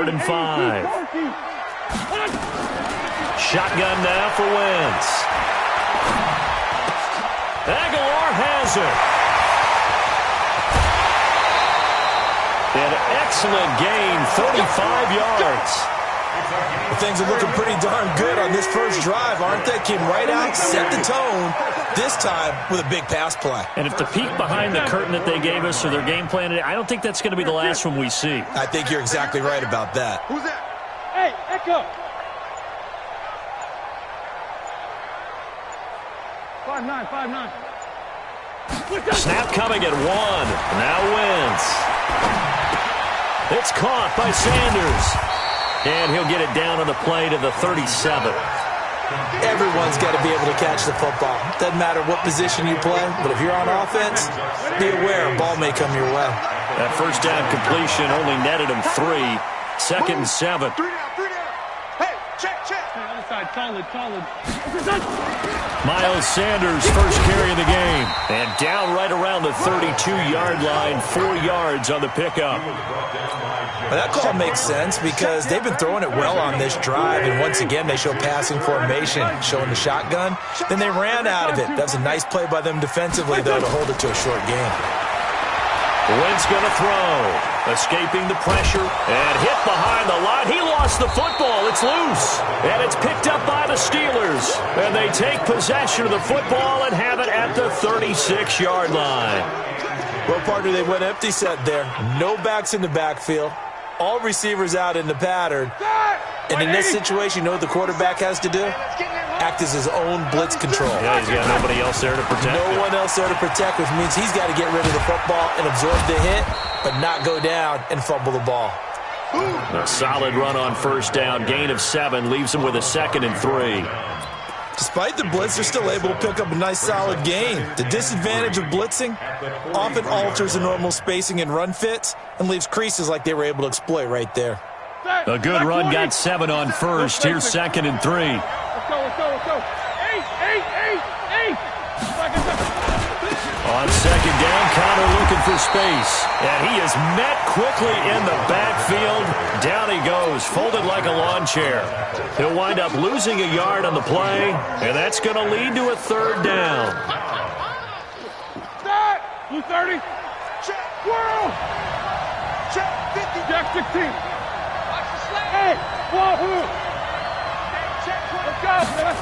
3rd and 5. Shotgun now for Wentz. Aguilar has it. An excellent gain, 35 yards. Things are looking pretty darn good on this first drive, aren't they? Came right out, set the tone, this time with a big pass play. And if the peek behind the curtain that they gave us or their game plan, I don't think that's going to be the last one we see. I think you're exactly right about that. Who's that? Hey, Echo. 5-9, 5-9. Snap coming at 1. Now Wentz. It's caught by Sanders. And he'll get it down on the play to the 37. Everyone's got to be able to catch the football. Doesn't matter what position you play, but if you're on offense, be aware a ball may come your way. That first down completion only netted him 3. 2nd and 7. 3 down, 3 down. Hey, check. Hey, other side, solid. Miles Sanders, first carry of the game. And down right around the 32-yard line, 4 yards on the pickup. Well, that call makes sense because they've been throwing it well on this drive, and once again they show passing formation, showing the shotgun. Then they ran out of it. That was a nice play by them defensively, though, to hold it to a short game. Wentz going to throw. Escaping the pressure and hit behind the line. He lost the football. It's loose. And it's picked up by the Steelers. And they take possession of the football and have it at the 36-yard line. Well, partner, they went empty set there. No backs in the backfield. All receivers out in the pattern. And in this situation, you know what the quarterback has to do? Act as his own blitz control. Yeah, he's got nobody else there to protect him. No one else there to protect, which means he's got to get rid of the football and absorb the hit, but not go down and fumble the ball. A solid run on first down. Gain of 7 leaves him with a 2nd and 3. Despite the blitz, they're still able to pick up a nice, solid gain. The disadvantage of blitzing often alters the normal spacing and run fits and leaves creases like they were able to exploit right there. A good run got 7 on first. Here's 2nd and 3. Let's go. 8. On 2nd down, Connor looking for space. And he is met quickly in the backfield. Down he goes, folded like a lawn chair. He'll wind up losing a yard on the play, and that's going to lead to a 3rd down. Start! Blue 30. Check. Whirl! Check 50. Jack 16. Watch the slide. Hey! Wahoo! Let's go, man.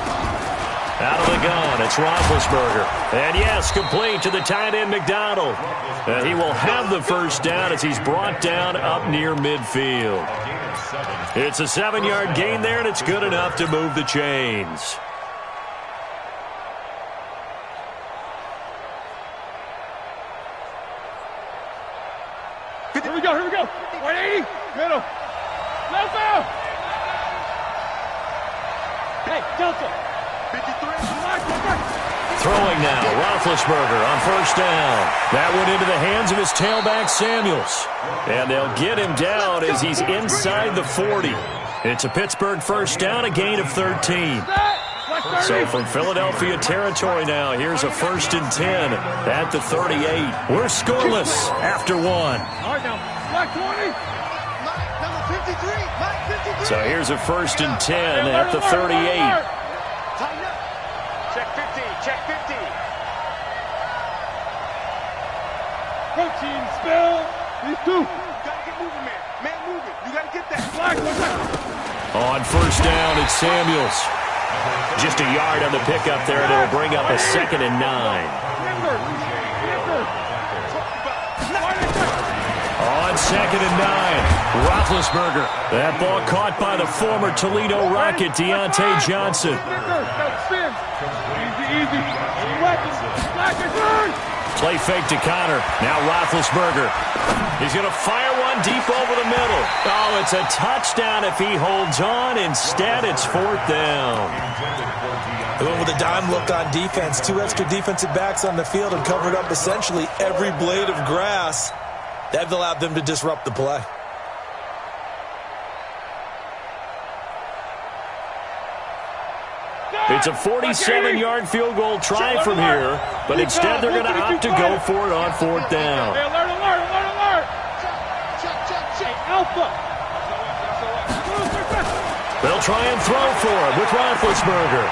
Out of the gun, it's Roethlisberger. And yes, complete to the tight end, McDonald. He will have the first down as he's brought down up near midfield. It's a 7-yard gain there, and it's good enough to move the chains. Here we go. 180. Middle. Left out. Hey, Delta. Throwing now, Roethlisberger on first down. That went into the hands of his tailback, Samuels. And they'll get him down as he's inside the 40. It's a Pittsburgh first down, a gain of 13. So from Philadelphia territory now, here's a 1st and 10 at the 38. We're scoreless after 1. All right, now, black 20. Number 53. So here's a 1st and 10 at the 38. Check 50. Protein spill. These 2. You gotta get moving, man. Man moving. You gotta get that. Black, on first down, it's Samuels. Just a yard on the pickup there, and it'll bring up a 2nd and 9. On 2nd and 9, Roethlisberger. That ball caught by the former Toledo Rocket, Deontay Johnson. Easy. Play fake to Connor. Now Roethlisberger. He's going to fire one deep over the middle. Oh, it's a touchdown if he holds on. Instead, it's 4th down. They went with a dime look on defense. 2 extra defensive backs on the field and covered up essentially every blade of grass. That allowed them to disrupt the play. It's a 47-yard field goal try from here, but instead they're going to opt to go for it on 4th down. Hey, alert. Check. Alpha. They'll try and throw for him with Roethlisberger.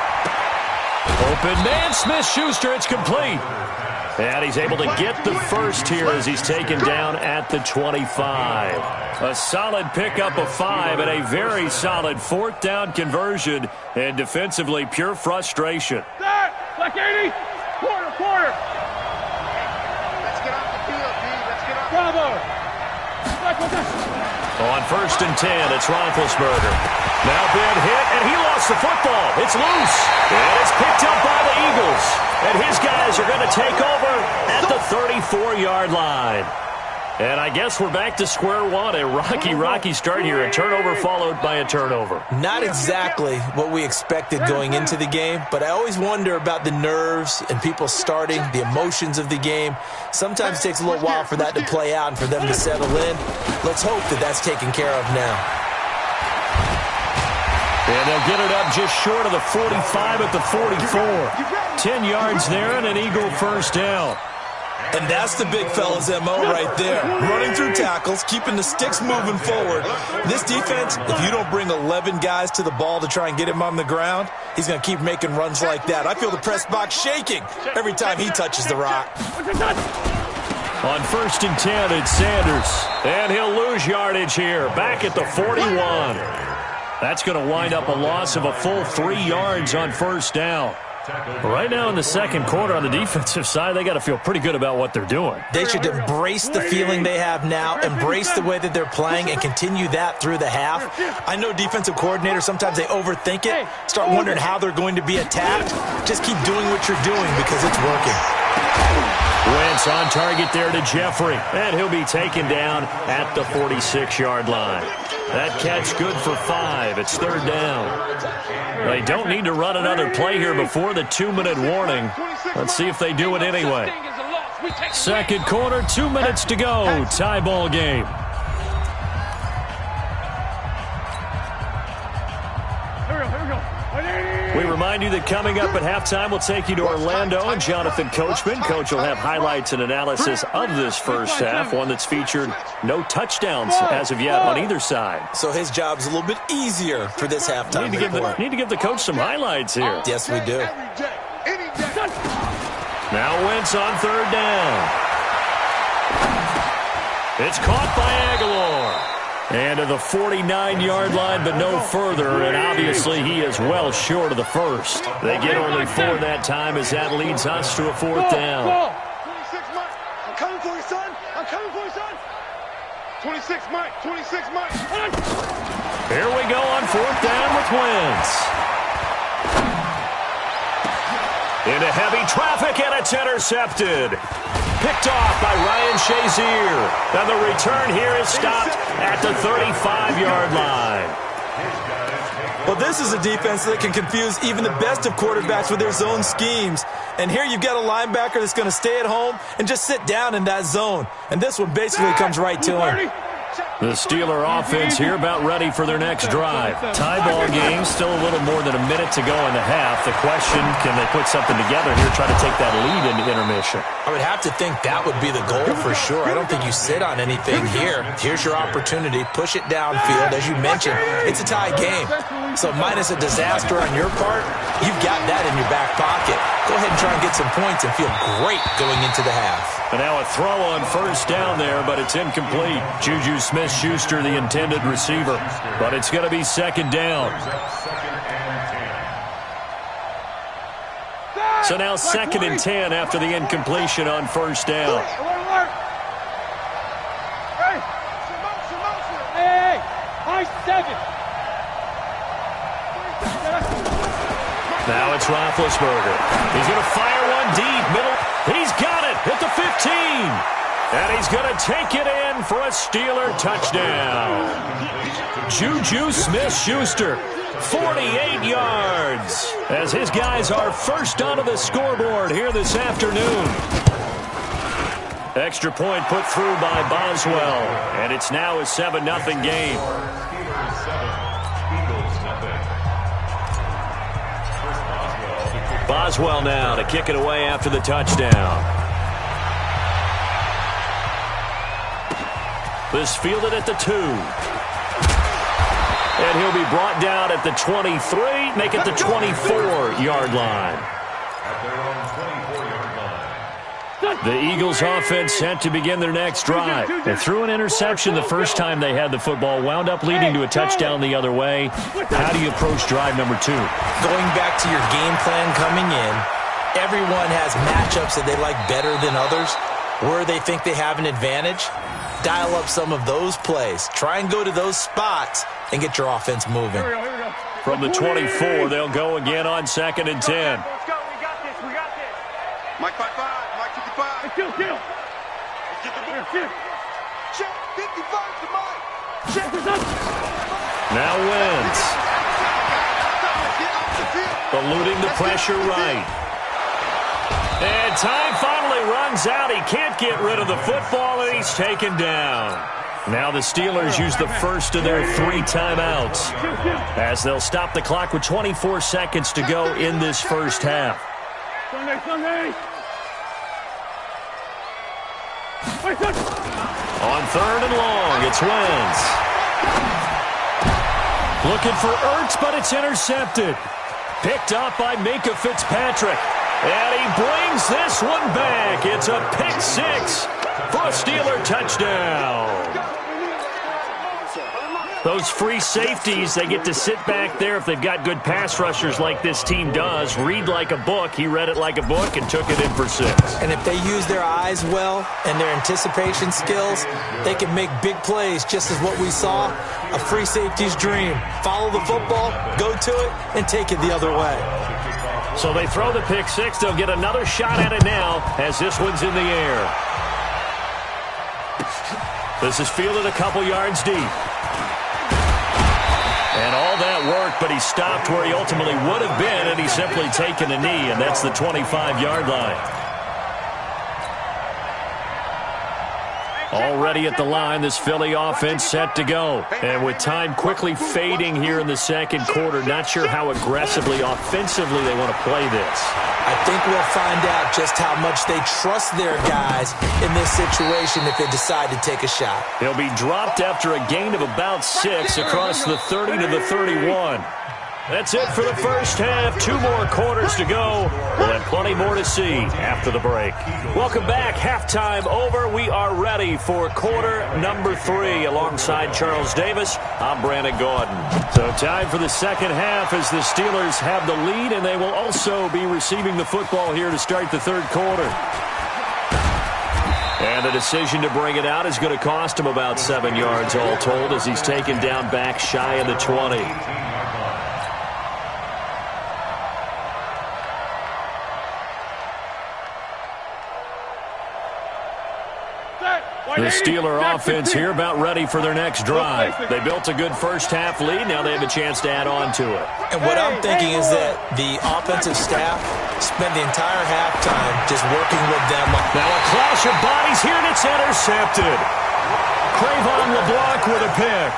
Open man, Smith-Schuster, it's complete. And he's able to get the first here as he's taken down at the 25. A solid pickup of 5 and a very solid 4th down conversion. And defensively, pure frustration. Like 80. Quarter. Let's get off the field, D. Let's get off. Bravo. On 1st and 10, it's Roethlisberger. Now big hit, and he lost the football. It's loose, and it's picked up by the Eagles. And his guys are going to take over at the 34-yard line. And I guess we're back to square one. A rocky start here. A turnover followed by a turnover. Not exactly what we expected going into the game, but I always wonder about the nerves and people starting, the emotions of the game. Sometimes it takes a little while for that to play out and for them to settle in. Let's hope that that's taken care of now. And they'll get it up just short of the 45 at the 44. 10 yards there and an Eagle first down. And that's the big fella's MO right there. Running through tackles, keeping the sticks moving forward. This defense, if you don't bring 11 guys to the ball to try and get him on the ground, he's going to keep making runs like that. I feel the press box shaking every time he touches the rock. On 1st and 10, it's Sanders. And he'll lose yardage here. Back at the 41. That's going to wind up a loss of a full 3 yards on 1st down. Right now in the second quarter on the defensive side, they got to feel pretty good about what they're doing. They should embrace the feeling they have now, embrace the way that they're playing, and continue that through the half. I know defensive coordinators, sometimes they overthink it, start wondering how they're going to be attacked. Just keep doing what you're doing because it's working. Wentz on target there to Jeffrey, and he'll be taken down at the 46-yard line. That catch good for 5. It's 3rd down. They don't need to run another play here before the 2-minute warning. Let's see if they do it anyway. Second quarter, 2 minutes to go. Tie ball game. We remind you that coming up at halftime, we'll take you to Orlando and Jonathan Coachman. Coach will have highlights and analysis of this first half, one that's featured no touchdowns as of yet on either side. So his job's a little bit easier for this halftime. Need to give the coach some highlights here. Yes, we do. Now Wentz on 3rd down. It's caught by Aguilar. And to the 49-yard line, but no further. And obviously, he is well short of the first. They get only 4 that time as that leads us to a 4th down. 26 Mike. I'm coming for you, son. I'm coming for you, son. 26 Mike. 26 Mike. Here we go on 4th down with Wentz. Into heavy traffic, and it's intercepted. Picked off by Ryan Shazier. And the return here is stopped at the 35-yard line. Well, this is a defense that can confuse even the best of quarterbacks with their zone schemes. And here you've got a linebacker that's going to stay at home and just sit down in that zone. And this one basically comes right to him. The Steeler offense here about ready for their next drive. Tie ball game, still a little more than a minute to go in the half. The question, can they put something together here, try to take that lead into intermission? I would have to think that would be the goal for sure. I don't think you sit on anything here. Here's your opportunity. Push it downfield. As you mentioned, it's a tie game. So minus a disaster on your part, you've got that in your back pocket. Go ahead and try and get some points and feel great going into the half. And now a throw on 1st down there, but it's incomplete. Juju Smith-Schuster, the intended receiver. But it's going to be 2nd down. So now 2nd and 10 after the incompletion on 1st down. Hey, high 7. Now it's Roethlisberger. He's going to fire one deep, middle. He's got it at the 15. And he's going to take it in for a Steeler touchdown. Juju Smith-Schuster, 48 yards, as his guys are first onto the scoreboard here this afternoon. Extra point put through by Boswell, and it's now a 7-0 game. Boswell now to kick it away after the touchdown. This fielded at the 2. And And he'll be brought down at the 23, make it the 24-yard line. The Eagles offense set to begin their next drive. They threw an interception the first time they had the football, wound up leading to a touchdown the other way. How do you approach drive number 2? Going back to your game plan coming in, everyone has matchups that they like better than others. Where they think they have an advantage, dial up some of those plays. Try and go to those spots and get your offense moving. Here we go. From the 24, they'll go again on 2nd and 10. Let's go. We got this. Mike 5-5. Mike 55. Hey, kill. Let's get the ball. Here. Check 55 to Mike. Check this up. Now wins. Eluding the pressure right. And time finally runs out. He can't get rid of the football, and he's taken down. Now the Steelers use the first of their 3 timeouts as they'll stop the clock with 24 seconds to go in this first half. Sunday. On 3rd and long, it's Wentz. Looking for Ertz, but it's intercepted. Picked up by Minka Fitzpatrick. And he brings this one back. It's a pick 6 for a Steeler touchdown. Those free safeties, they get to sit back there if they've got good pass rushers like this team does. Read like a book. He read it like a book and took it in for 6. And if they use their eyes well and their anticipation skills, they can make big plays, just as what we saw. A free safety's dream. Follow the football, go to it, and take it the other way. So they throw the pick 6. They'll get another shot at it now as this one's in the air. This is fielded a couple yards deep. And all that work, but he stopped where he ultimately would have been, and he's simply taken a knee, and that's the 25-yard line. Already at the line, this Philly offense set to go. And with time quickly fading here in the second quarter, not sure how aggressively, offensively they want to play this. I think we'll find out just how much they trust their guys in this situation if they decide to take a shot. He'll be dropped after a gain of about 6 across the 30 to the 31. That's it for the first half. 2 more quarters to go. We'll have plenty more to see after the break. Welcome back. Halftime over. We are ready for quarter number 3. Alongside Charles Davis, I'm Brandon Gordon. So time for the second half as the Steelers have the lead, and they will also be receiving the football here to start the third quarter. And the decision to bring it out is going to cost him about 7 yards all told as he's taken down back shy of the 20. The Steeler offense here about ready for their next drive. They built a good first half lead. Now they have a chance to add on to it. And what I'm thinking is that the offensive staff spent the entire halftime just working with them. Now a clash of bodies here, and it's intercepted. Crayvon LeBlanc with a pick.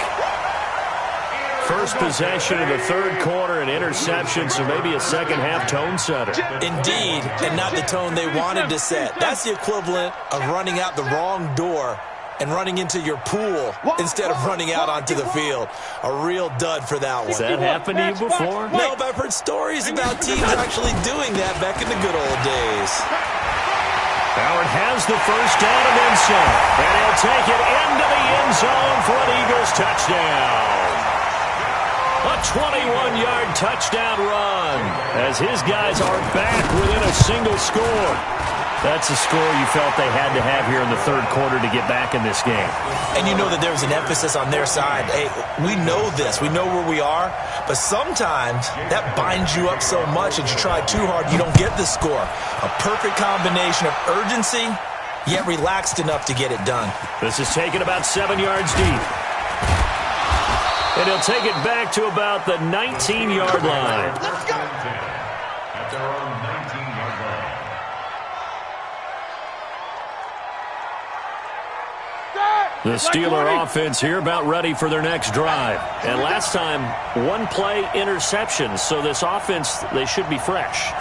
First possession of the third quarter, an interception, so maybe a second-half tone setter. Indeed, and not the tone they wanted to set. That's the equivalent of running out the wrong door and running into your pool instead of running out onto the field. A real dud for that one. Has that happened to you before? No, but I've heard stories about teams actually doing that back in the good old days. Howard has the first down and then some. And he'll take it into the end zone for an Eagles touchdown. A 21-yard touchdown run as his guys are back within a single score. That's a score you felt they had to have here in the third quarter to get back in this game. And you know that there was an emphasis on their side. Hey, we know this. We know where we are. But sometimes that binds you up so much that you try too hard, you don't get the score. A perfect combination of urgency, yet relaxed enough to get it done. This is taken about 7 yards deep. And he'll take it back to about the 19-yard line. Let's go. At their own 19-yard line. The Steeler offense here about ready for their next drive. And last time, one play interception. So this offense, they should be fresh.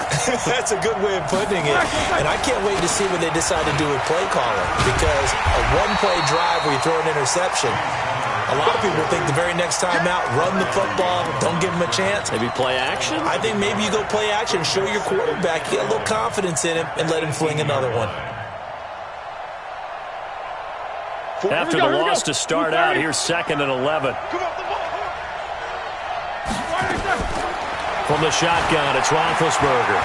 That's a good way of putting it. And I can't wait to see what they decide to do with play calling. Because a one-play drive where you throw an interception, A lot of people think the very next time out, run the football, don't give him a chance. Maybe play action? I think maybe you go play action, show your quarterback, get a little confidence in him, and let him fling another one. After the loss to start out, here's 2nd and 11. From the shotgun, it's Roethlisberger.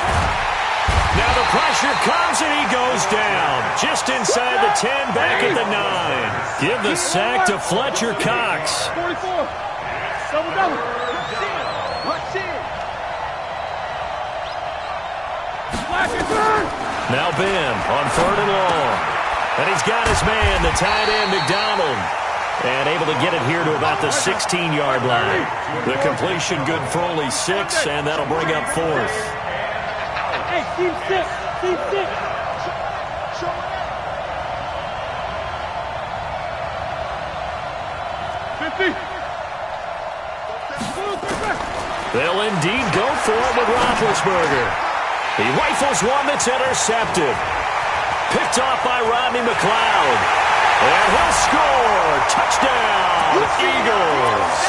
Now the pressure comes and he goes down. Just inside the 10, back at the 9. Give the sack to Fletcher Cox. 44. Double, double. Now Ben on 3rd and long. And he's got his man, the tight end, McDonald. And able to get it here to about the 16-yard line. The completion good for only 6, and that'll bring up 4th. Hey, team 6. Team 6. They'll indeed go for it with Roethlisberger. He rifles one that's intercepted. Picked off by Rodney McLeod. And he'll score. Touchdown, Eagles.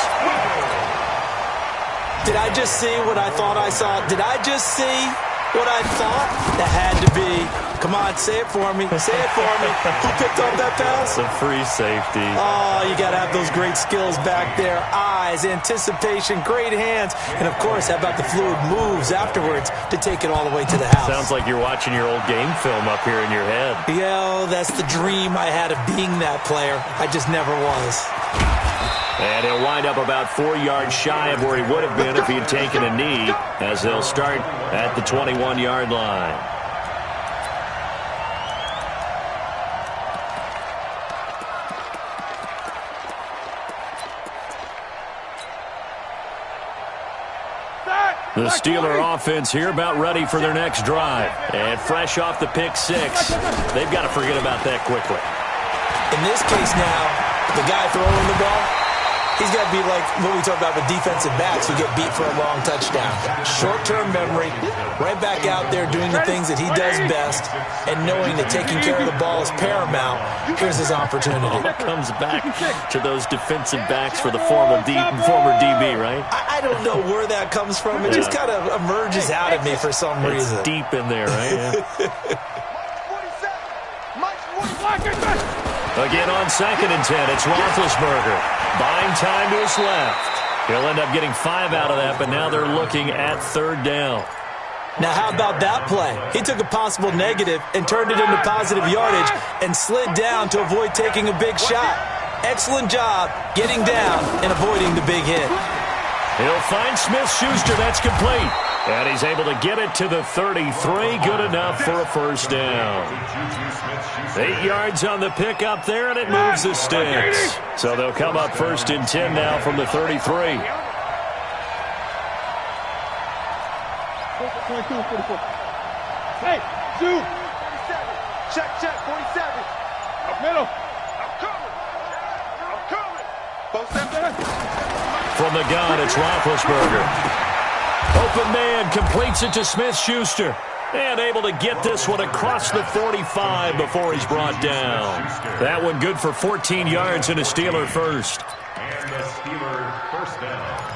Did I just see what I thought I saw? Did I just see what I thought? That had to be. Come on, say it for me. Say it for me. Who picked up that pass? A free safety. Oh, you got to have those great skills back there. Eyes, anticipation, great hands. And, of course, how about the fluid moves afterwards to take it all the way to the house? Sounds like you're watching your old game film up here in your head. Yeah, that's the dream I had of being that player. I just never was. And he'll wind up about 4 yards shy of where he would have been if he had taken a knee, as they'll start at the 21-yard line. The Steeler offense here about ready for their next drive. And fresh off the pick 6, they've got to forget about that quickly. In this case now, the guy throwing the ball, he's got to be like what we talk about with defensive backs who get beat for a long touchdown. Short-term memory, right back out there doing the things that he does best, and knowing that taking care of the ball is paramount. Here's his opportunity. It comes back to those defensive backs for the former DB, right? I don't know where that comes from. It just kind of emerges out of me for some reason. It's deep in there, right? Yeah. Again on 2nd and 10, it's Roethlisberger. Buying time to his left. He'll end up getting 5 out of that, but now they're looking at 3rd down. Now, how about that play? He took a possible negative and turned it into positive yardage and slid down to avoid taking a big shot. Excellent job getting down and avoiding the big hit. He'll find Smith-Schuster. That's complete. And he's able to get it to the 33. Good enough for a 1st down. 8 yards on the pick up there, and it moves the sticks. So they'll come up 1st and 10 now from the 33. 22, 44. Hey, shoot. 47. Check, 47. Up middle. I'm coming. Both steps in. From the gun, it's Roethlisberger. Open man completes it to Smith-Schuster. And able to get this one across the 45 before he's brought down. That one good for 14 yards and a Steeler 1st. And the Steeler 1st down.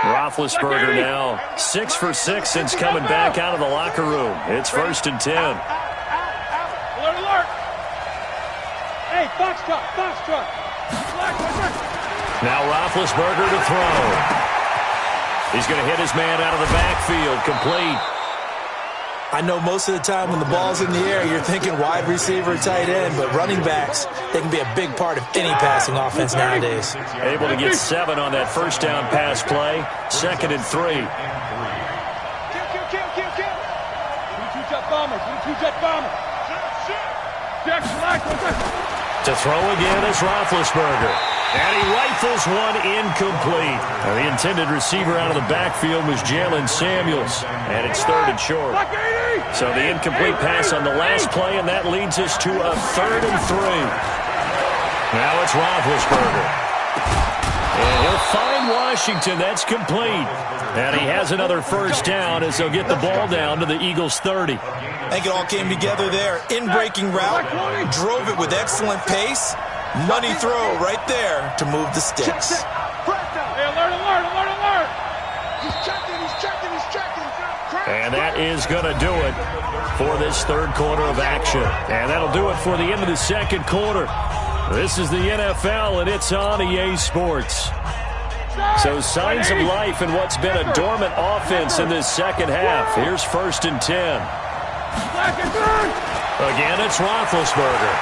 Roethlisberger now 6 for 6 since coming back out of the locker room. It's 1st and 10. Alert. Hey, box truck. Now Roethlisberger to throw. He's going to hit his man out of the backfield. Complete. I know most of the time when the ball's in the air, you're thinking wide receiver, tight end, but running backs, they can be a big part of any passing offense nowadays. Able to get 7 on that 1st down pass play. 2nd and 3. Two-jet bomber. To throw again is Roethlisberger. And he rifles one incomplete. Now, the intended receiver out of the backfield was Jalen Samuels. And it's 3rd and short. So the incomplete pass on the last play, and that leads us to a 3rd and 3. Now it's Roethlisberger. And he'll find Washington. That's complete. And he has another first down as they'll get the ball down to the Eagles' 30. I think it all came together there. In-breaking route, drove it with excellent pace. Money throw right there to move the sticks. Hey, alert, alert, alert, alert! He's checking, he's checking, he's checking. And that is going to do it for this third quarter of action. And that'll do it for the end of the second quarter. This is the NFL, and it's on EA Sports. So signs of life in what's been a dormant offense in this second half. Here's 1st and 10. Again, it's Roethlisberger.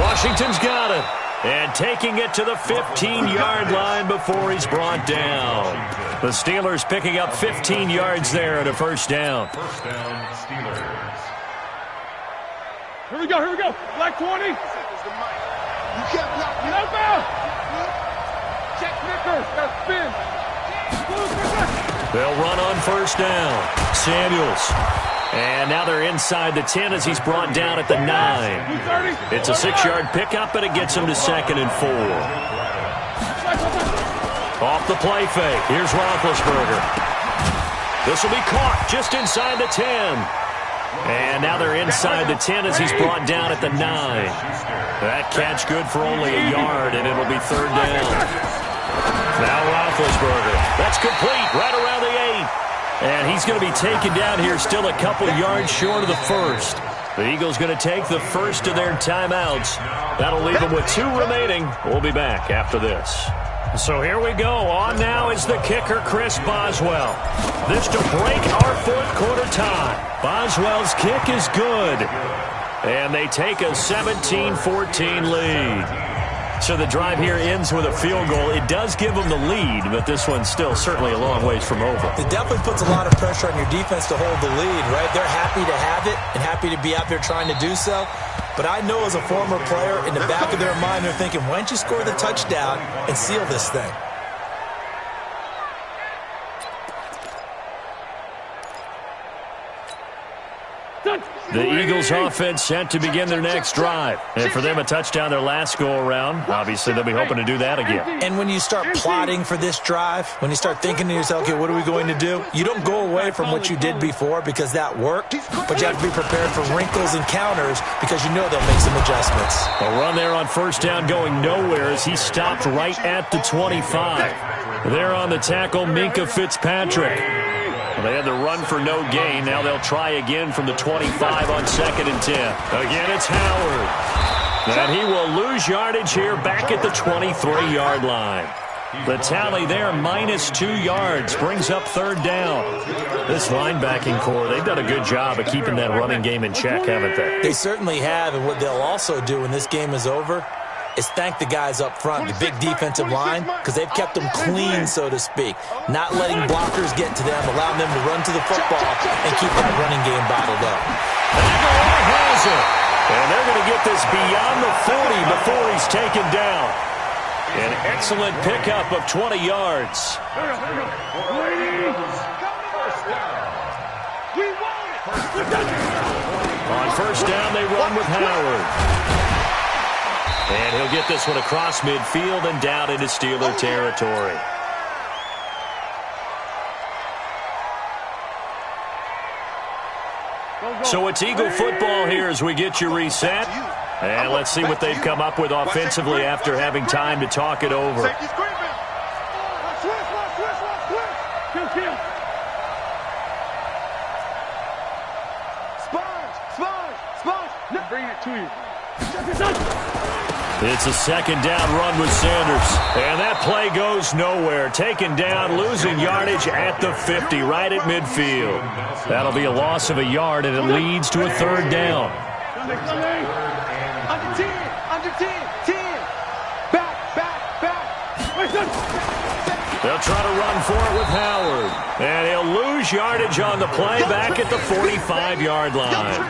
Washington's got it. And taking it to the 15-yard line before he's brought down. The Steelers picking up 15 yards there at a first down. First down, Steelers. Here we go, here we go. Black 20. You can't block me. No foul. Check Snickers. Got spin. They'll run on first down. Samuels. And now they're inside the 10 as he's brought down at the 9. It's a 6-yard pickup, and it gets him to 2nd and 4. Off the play fake. Here's Roethlisberger. This will be caught just inside the 10. And now they're inside the 10 as he's brought down at the 9. That catch good for only a yard, and it'll be 3rd down. Now Roethlisberger. That's complete right around the 8. And he's going to be taken down here still a couple yards short of the first. The Eagles going to take the first of their timeouts. That'll leave them with 2 remaining. We'll be back after this. So here we go. On now is the kicker, Chris Boswell. This to break our fourth quarter tie. Boswell's kick is good. And they take a 17-14 lead. So the drive here ends with a field goal. It does give them the lead, but this one's still certainly a long ways from over. It definitely puts a lot of pressure on your defense to hold the lead, right? They're happy to have it and happy to be out there trying to do so. But I know as a former player, in the back of their mind, they're thinking, why don't you score the touchdown and seal this thing? The Eagles offense set to begin their next drive. And for them, a touchdown their last go-around. Obviously, they'll be hoping to do that again. And when you start plotting for this drive, when you start thinking to yourself, okay, what are we going to do? You don't go away from what you did before because that worked, but you have to be prepared for wrinkles and counters because you know they'll make some adjustments. A run there on first down going nowhere as he stopped right at the 25. There on the tackle, Minkah Fitzpatrick. They had the run for no gain. Now they'll try again from the 25 on 2nd and 10. Again, it's Howard. And he will lose yardage here back at the 23-yard line. The tally there, -2 yards, brings up 3rd down. This linebacking core, they've done a good job of keeping that running game in check, haven't they? They certainly have, and what they'll also do when this game is over is thank the guys up front, the big defensive line, because they've kept them clean, so to speak. Not letting blockers get to them, allowing them to run to the football and keep that running game bottled up. Aguilar has it. And they're going to get this beyond the 40 before he's taken down. An excellent pickup of 20 yards. On first down, they run with Howard. And he'll get this one across midfield and down into Steeler territory. So it's Eagle football here as we get you reset. And let's see what they've come up with offensively after having time to talk it over. Bring it to you. It's a 2nd down run with Sanders. And that play goes nowhere. Taken down, losing yardage at the 50, right at midfield. That'll be a loss of a yard, and it leads to a 3rd down. Under 10, under 10, 10. Back. They'll try to run for it with Howard. And he'll lose yardage on the play back at the 45-yard line.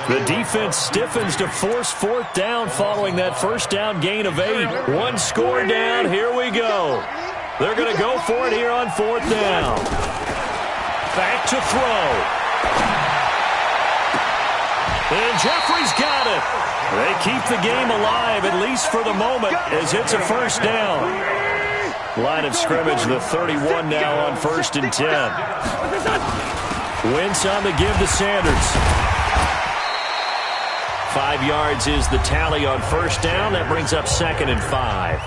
The defense stiffens to force 4th down following that first down gain of 8. 1 score down. Here we go. They're going to go for it here on 4th down. Back to throw. And Jeffrey's got it. They keep the game alive, at least for the moment, as it's a first down. Line of scrimmage, the 31 now on 1st and 10. Wentz on the give to Sanders. 5 yards is the tally on first down. That brings up 2nd and 5.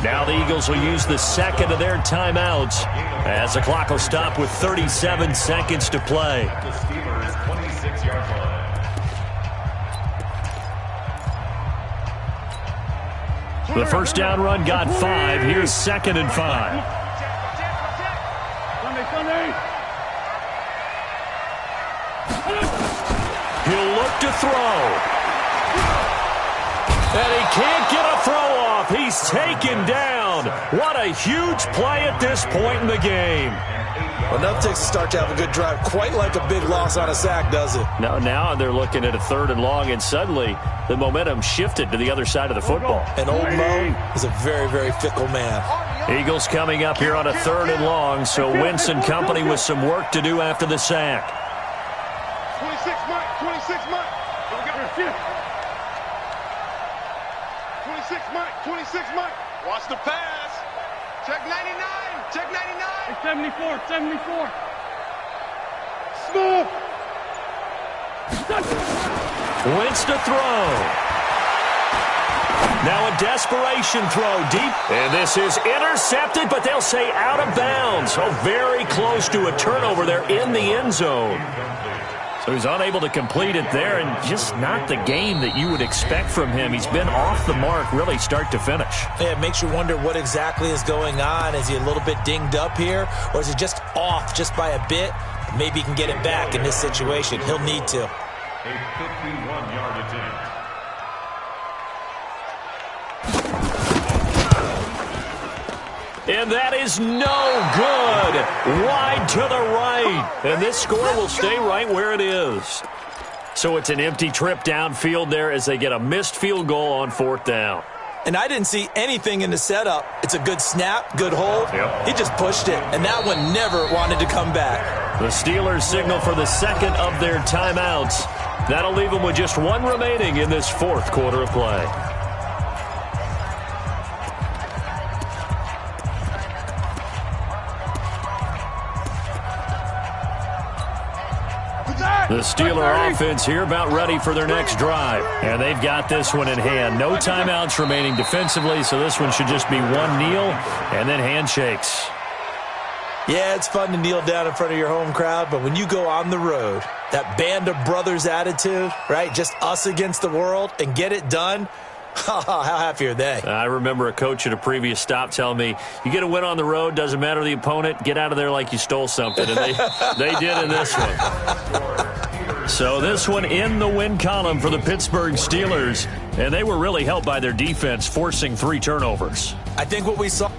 Now the Eagles will use the second of their timeouts as the clock will stop with 37 seconds to play. The Steelers' 26-yard line. The first down run got 5. Here's 2nd and 5. He'll look to throw. And he can't get a throw off. He's taken down. What a huge play at this point in the game. Well, enough takes to start to have a good drive. Quite like a big loss on a sack, does it? Now they're looking at a 3rd and long, and suddenly the momentum shifted to the other side of the football. And old Mo is a very, very fickle man. Eagles coming up here on a 3rd and long, so Wentz and company with some work to do after the sack. 26 Mike, 26 Mike. 26 Mike, 26 Mike. Watch the pass. Check 99, check 99. 74, 74. Smooth. Wentz to throw. Now a desperation throw deep. And this is intercepted, but they'll say out of bounds. So very close to a turnover there in the end zone. So he's unable to complete it there, and just not the game that you would expect from him. He's been off the mark really start to finish. Yeah, it makes you wonder what exactly is going on. Is he a little bit dinged up here, or is he just off just by a bit? Maybe he can get it back in this situation. He'll need to. A 51-yard attempt. And that is no good. Wide to the right. And this score will stay right where it is. So it's an empty trip downfield there as they get a missed field goal on 4th down. And I didn't see anything in the setup. It's a good snap, good hold. Yep. He just pushed it, and that one never wanted to come back. The Steelers signal for the second of their timeouts. That'll leave them with just one remaining in this 4th quarter of play. The Steeler offense here about ready for their next drive. And they've got this one in hand. No timeouts remaining defensively, so this one should just be one kneel and then handshakes. Yeah, it's fun to kneel down in front of your home crowd, but when you go on the road, that band of brothers attitude, right, just us against the world and get it done, how happy are they? I remember a coach at a previous stop telling me, you get a win on the road, doesn't matter the opponent, get out of there like you stole something. And they did in this one. So this one in the win column for the Pittsburgh Steelers. And they were really helped by their defense, forcing 3 turnovers. I think what we saw...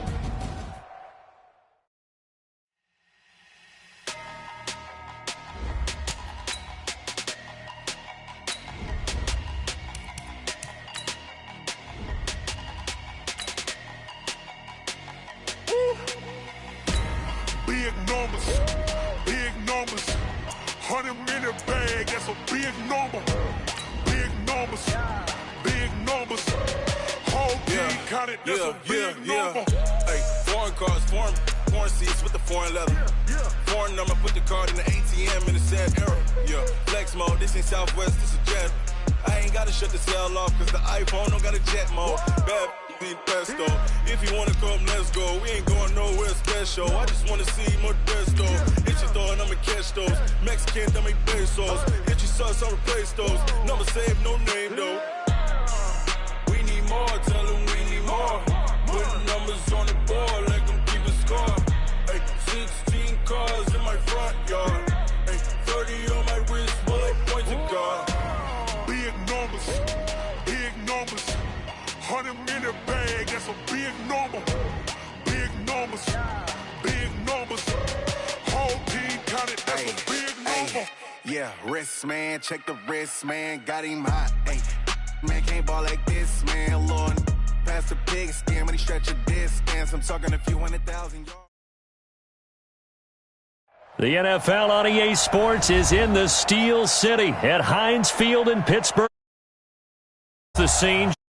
Big numbers. 100-minute bag, that's a big number. Big numbers. Whole team counted, that's a big number. Hey, foreign cars, foreign seats with the foreign leather. Foreign number, put the card in the ATM in the sad era. Yeah, flex mode, this ain't Southwest, this is jet. I ain't gotta shut the cell off, cause the iPhone don't got a jet mode. Bad need pesto. If you wanna come, let's go. We ain't going nowhere special. I just wanna see Modesto. Hit your throw and I'ma catch those. Mexican, that make pesos. Hit your sauce, I'll replace those. Number save, no name though. We need more, tell them we need more. Put numbers on the board, let them keep a score. Hey, 16 cars in my front yard. Hey, 30 on my wrist, bullet points of God. Big numbers. 100-minute bag, that's a big number. Big numbers. Whole team counted, that's a big number. Yeah, wrist man, check the wrist man, got him hot. Ay, man can't ball like this, man. Lord, past the pig skin when he stretch a distance. I'm talking a few 100,000 yards. The NFL on EA Sports is in the Steel City at Heinz Field in Pittsburgh. the scene.